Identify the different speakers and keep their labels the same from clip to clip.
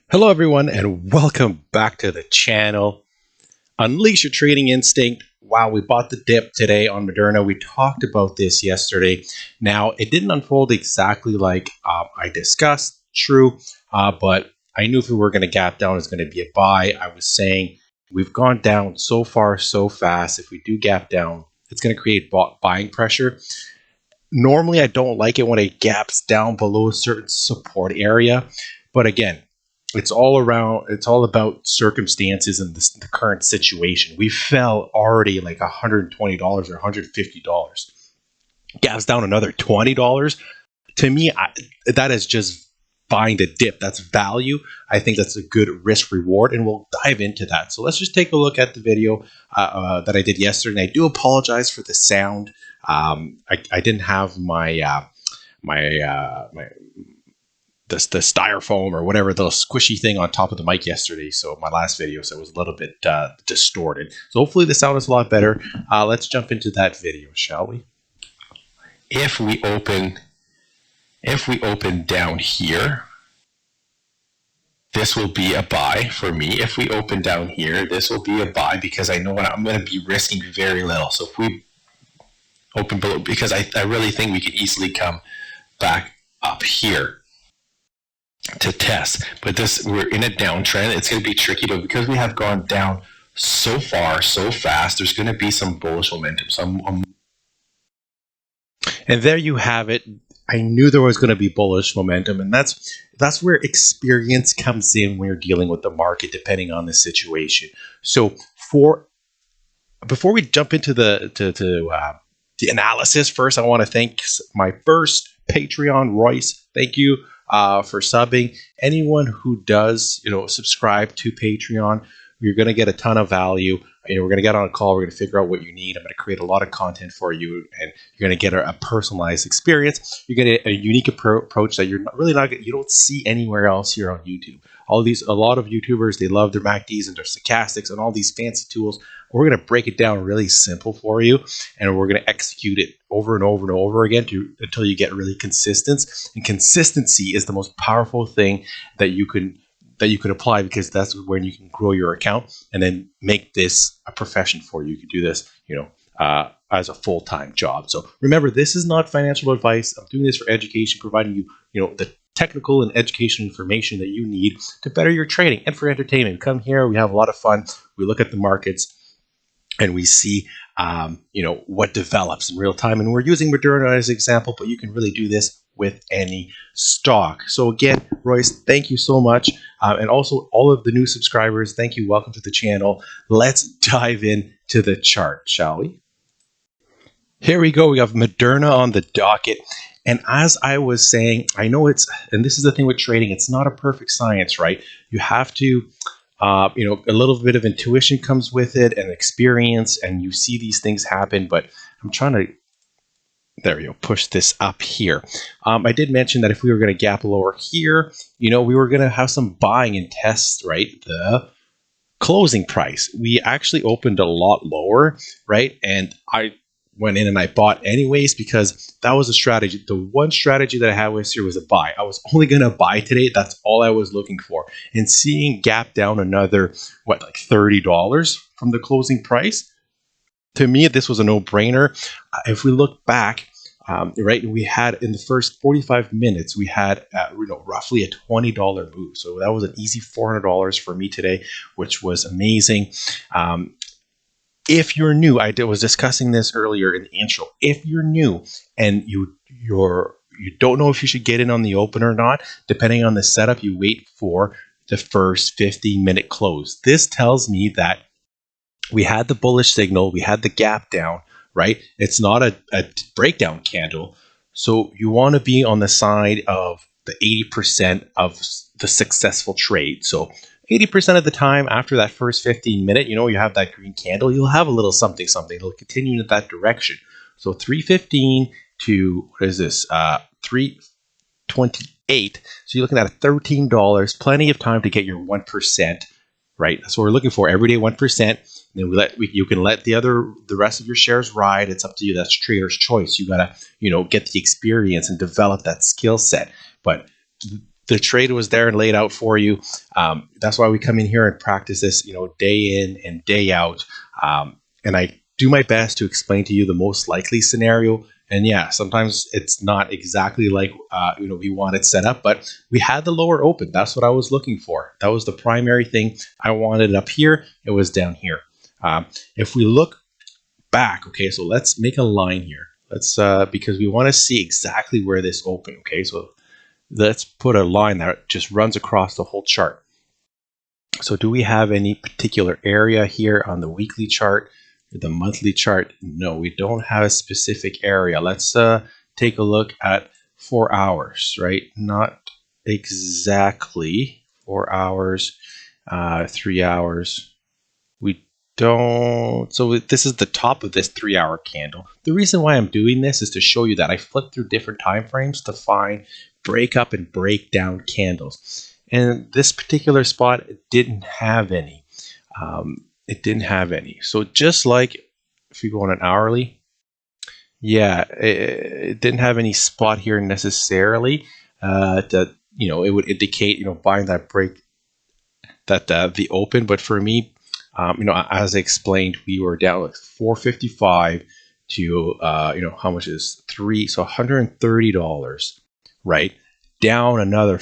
Speaker 1: Hello everyone and welcome back to the channel. Unleash your trading instinct. Wow, we bought the dip today on Moderna. We talked about this yesterday. Now, it didn't unfold exactly like I discussed, true, but I knew if we were going to gap down, it was going to be a buy. I was saying we've gone down so far so fast. If we do gap down, it's going to create buying pressure. Normally, I don't like it when it gaps down below a certain support area, but again, it's all about circumstances and the current situation. We fell already like $120 or $150. Gaps down another $20. To me, that is just buying the dip. That's value. I think that's a good risk reward, and we'll dive into that. So let's just take a look at the video that I did yesterday. And I do apologize for the sound. I didn't have my the styrofoam or whatever, the squishy thing on top of the mic yesterday. So my last video, so it was a little bit distorted. So hopefully the sound is a lot better. Let's jump into that video, shall we? If we open down here, this will be a buy for me. If we open down here, this will be a buy because I know I'm going to be risking very little. So if we open below, because I really think we could easily come back up here to test, but we're in a downtrend. It's going to be tricky, but because we have gone down so far so fast, there's going to be some bullish momentum. And there you have it. I knew there was going to be bullish momentum, and that's where experience comes in when you're dealing with the market, depending on the situation. So before we jump into the analysis, first I want to thank my first Patreon, Royce. Thank you for subbing. Anyone who does, subscribe to Patreon, you're going to get a ton of value. We're going to get on a call. We're going to figure out what you need. I'm going to create a lot of content for you, and you're going to get a personalized experience. You're going to get a unique approach that you don't see anywhere else here on YouTube. A lot of YouTubers, they love their MACDs and their stochastics and all these fancy tools. We're going to break it down really simple for you, and we're going to execute it over and over and over again until you get really consistent. And consistency is the most powerful thing that you can apply, because that's when you can grow your account and then make this a profession for you. You can do this, as a full-time job. So remember, this is not financial advice. I'm doing this for education, providing you, the technical and educational information that you need to better your trading and for entertainment. Come here, we have a lot of fun. We look at the markets and we see, what develops in real time. And we're using Moderna as an example, but you can really do this with any stock. So again, Royce, thank you so much. And also all of the new subscribers, thank you. Welcome to the channel. Let's dive into the chart, shall we? Here we go. We have Moderna on the docket. And as I was saying, I know and this is the thing with trading, it's not a perfect science, right? You have to, a little bit of intuition comes with it and experience, and you see these things happen, but I'm trying to, there you go, push this up here. I did mention that if we were going to gap lower here, we were going to have some buying and tests, right? The closing price. We actually opened a lot lower, right? And I went in and I bought anyways, because that was a strategy. The one strategy that I had was a buy. I was only going to buy today. That's all I was looking for. And seeing gap down another, like $30 from the closing price, to me, this was a no-brainer. If we look back, right, we had in the first 45 minutes, we had roughly a $20 move. So that was an easy $400 for me today, which was amazing. If you're new, I was discussing this earlier in the intro. If you're new and you don't know if you should get in on the open or not, depending on the setup, you wait for the first 15-minute close. This tells me that we had the bullish signal, we had the gap down, right? It's not a breakdown candle. So you want to be on the side of the 80% of the successful trade. So 80% of the time after that first 15 minute, you have that green candle, you'll have a little something. It'll continue in that direction. So 315 to, what is this? 328. So you're looking at $13, plenty of time to get your 1%, right? That's what we're looking for, every day 1%. Then you can let the rest of your shares ride. It's up to you. That's trader's choice. You gotta, get the experience and develop that skill set. But the trade was there and laid out for you. That's why we come in here and practice this, day in and day out. And I do my best to explain to you the most likely scenario. And yeah, sometimes it's not exactly like we want it set up, but we had the lower open. That's what I was looking for. That was the primary thing. I wanted it up here. It was down here. If we look back, okay, so let's make a line here. Let's because we want to see exactly where this opened. Okay, so let's put a line that just runs across the whole chart. So do we have any particular area here on the weekly chart? The monthly chart? No, we don't have a specific area. Let's take a look at 4 hours, right? Not exactly 4 hours, 3 hours. We don't. So this is the top of this 3-hour candle. The reason why I'm doing this is to show you that I flipped through different time frames to find break up and break down candles. And this particular spot didn't have any. It didn't have any. So just like if you go on an hourly, yeah, it didn't have any spot here necessarily that it would indicate buying that break, that the open. But for me, as I explained, we were down like 455 to how much is so $130, right? Down another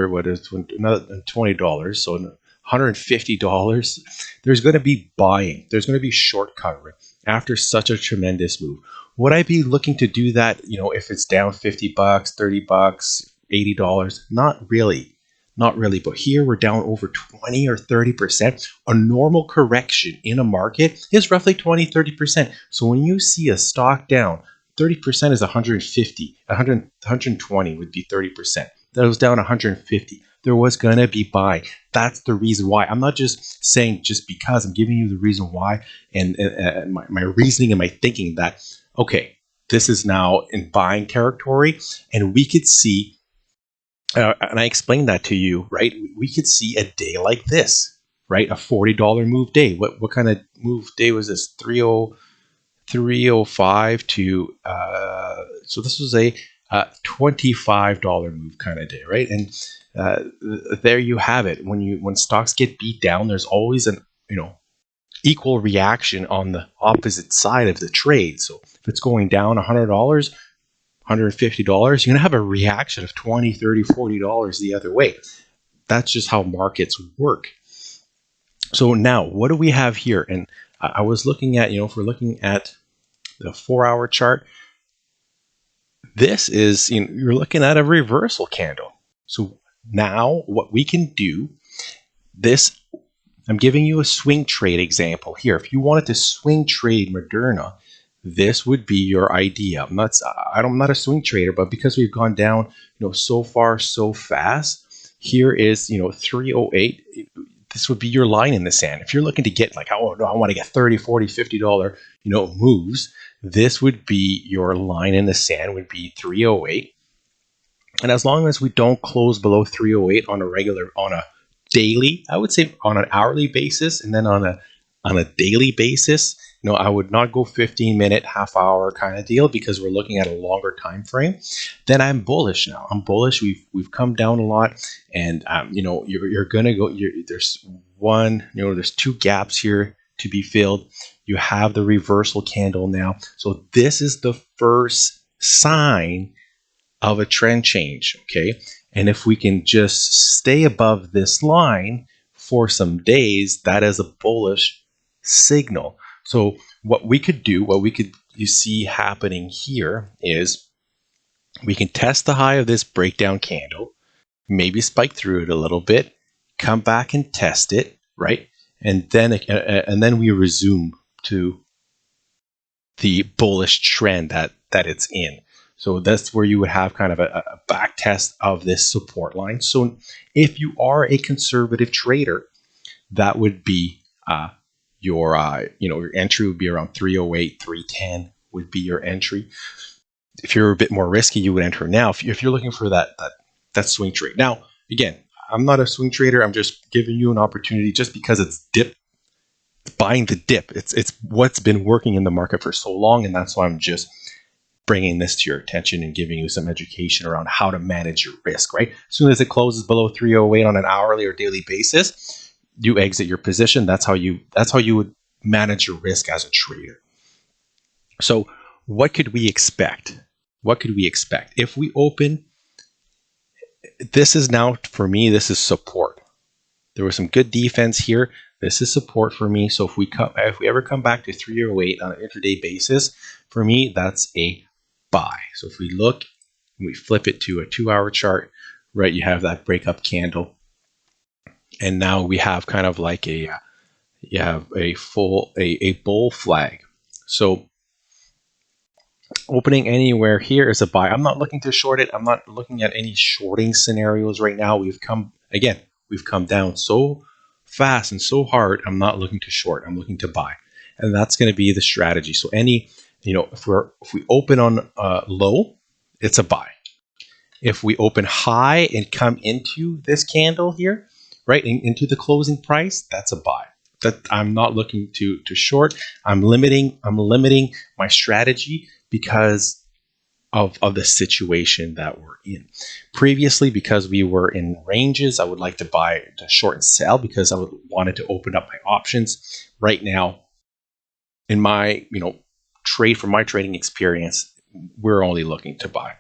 Speaker 1: what is another $20, so $150. There's going to be buying. There's going to be short covering after such a tremendous move. Would I be looking to do that? If it's down $50, $30, $80? Not really. Not really, but here we're down over 20 or 30%. A normal correction in a market is roughly 20, 30%. So when you see a stock down, 30% is 150, 120 would be 30%. That was down 150. There was going to be buy. That's the reason why. I'm not just saying just because. I'm giving you the reason why and my reasoning and my thinking that, okay, this is now in buying territory, and we could see and I explained that to you, right? We could see a day like this, right? A $40 move day. What kind of move day was this? 305 to so this was a $25 move kind of day, right? And there you have it. When stocks get beat down, there's always an equal reaction on the opposite side of the trade. So if it's going down $100, $150, you're going to have a reaction of $20, $30, $40 the other way. That's just how markets work. So now, what do we have here? And I was looking at, if we're looking at the 4-hour chart, this is, you're looking at a reversal candle. So now what we can do, I'm giving you a swing trade example here. If you wanted to swing trade Moderna, this would be your idea. I'm not a swing trader, but because we've gone down, so far so fast, here is, 308. This would be your line in the sand. If you're looking to get like, oh no, I want to get $30, $40, $50, moves, this would be your line in the sand, would be 308. And as long as we don't close below 308 on a daily, I would say on an hourly basis, and then on a daily basis, I would not go 15-minute, half-hour kind of deal because we're looking at a longer time frame. Then I'm bullish now. I'm bullish. We've come down a lot, and you're gonna go. There's there's 2 gaps here to be filled. You have the reversal candle now, so this is the first sign of a trend change. Okay, and if we can just stay above this line for some days, that is a bullish signal. So what we could do, you see happening here is we can test the high of this breakdown candle, maybe spike through it a little bit, come back and test it, right? And then we resume to the bullish trend that it's in. So that's where you would have kind of a back test of this support line. So if you are a conservative trader, that would be your entry would be around 308, 310 would be your entry. If you're a bit more risky, you would enter now. If you're looking for that swing trade. Now, again, I'm not a swing trader. I'm just giving you an opportunity just because it's buying the dip. It's what's been working in the market for so long, and that's why I'm just bringing this to your attention and giving you some education around how to manage your risk, right? As soon as it closes below 308 on an hourly or daily basis, you exit your position. That's how you would manage your risk as a trader. So what could we expect? What could we expect? If we open, this is now, for me, this is support. There was some good defense here. This is support for me. So if we ever come back to 308 on an intraday basis, for me, that's a buy. So if we look and we flip it to a 2-hour chart, right, you have that breakup candle. And now we have kind of like a bull flag. So opening anywhere here is a buy. I'm not looking to short it. I'm not looking at any shorting scenarios right now. We've come down so fast and so hard. I'm not looking to short. I'm looking to buy. And that's going to be the strategy. So if we open on low, it's a buy. If we open high and come into this candle here, right, into the closing price, that's a buy. That I'm not looking to short. I'm limiting my strategy because of the situation that we're in. Previously, because we were in ranges, I would like to buy, to short and sell, because I wanted to open up my options. Right now, in my from my trading experience, we're only looking to buy.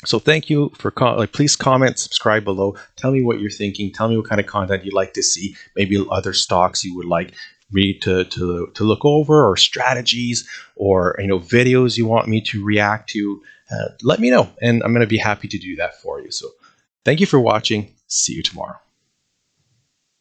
Speaker 1: So thank you for please comment, subscribe below. Tell me what you're thinking. Tell me what kind of content you'd like to see. Maybe other stocks you would like me to look over, or strategies, or videos you want me to react to. Let me know, and I'm going to be happy to do that for you. So thank you for watching. See you tomorrow.